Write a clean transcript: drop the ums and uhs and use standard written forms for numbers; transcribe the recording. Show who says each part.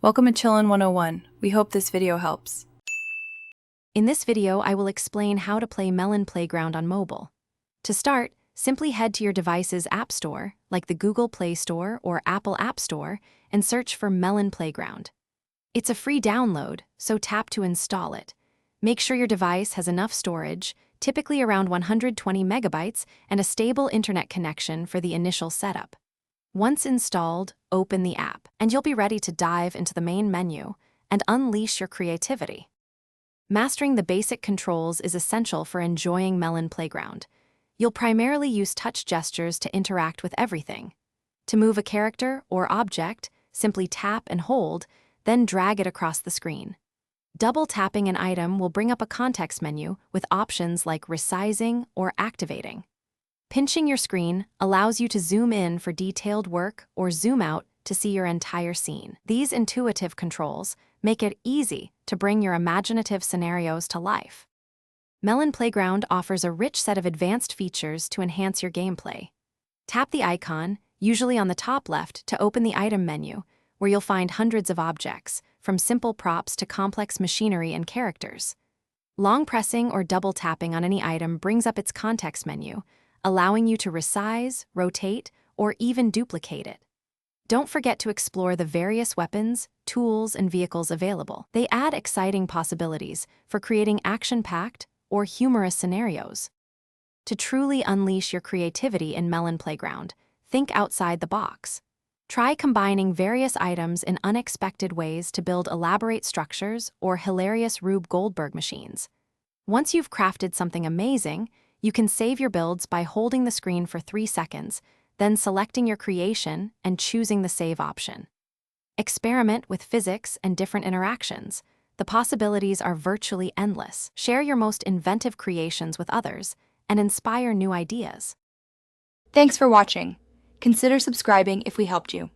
Speaker 1: Welcome to Chillin' 101. We hope this video helps.
Speaker 2: In this video, I will explain how to play Melon Playground on mobile. To start, simply head to your device's App Store, like the Google Play Store or Apple App Store, and search for Melon Playground. It's a free download, so tap to install it. Make sure your device has enough storage, typically around 120 megabytes, and a stable internet connection for the initial setup. Once installed, open the app, and you'll be ready to dive into the main menu and unleash your creativity. Mastering the basic controls is essential for enjoying Melon Playground. You'll primarily use touch gestures to interact with everything. To move a character or object, simply tap and hold, then drag it across the screen. Double tapping an item will bring up a context menu with options like resizing or activating. Pinching your screen allows you to zoom in for detailed work or zoom out to see your entire scene. These intuitive controls make it easy to bring your imaginative scenarios to life. Melon Playground offers a rich set of advanced features to enhance your gameplay. Tap the icon, usually on the top left, to open the item menu, where you'll find hundreds of objects, from simple props to complex machinery and characters. Long pressing or double tapping on any item brings up its context menu, allowing you to resize, rotate, or even duplicate it. Don't forget to explore the various weapons, tools, and vehicles available. They add exciting possibilities for creating action-packed or humorous scenarios. To truly unleash your creativity in Melon Playground, think outside the box. Try combining various items in unexpected ways to build elaborate structures or hilarious Rube Goldberg machines. Once you've crafted something amazing, you can save your builds by holding the screen for 3 seconds, then selecting your creation and choosing the save option. Experiment with physics and different interactions. The possibilities are virtually endless. Share your most inventive creations with others and inspire new ideas.
Speaker 3: Thanks for watching. Consider subscribing if we helped you.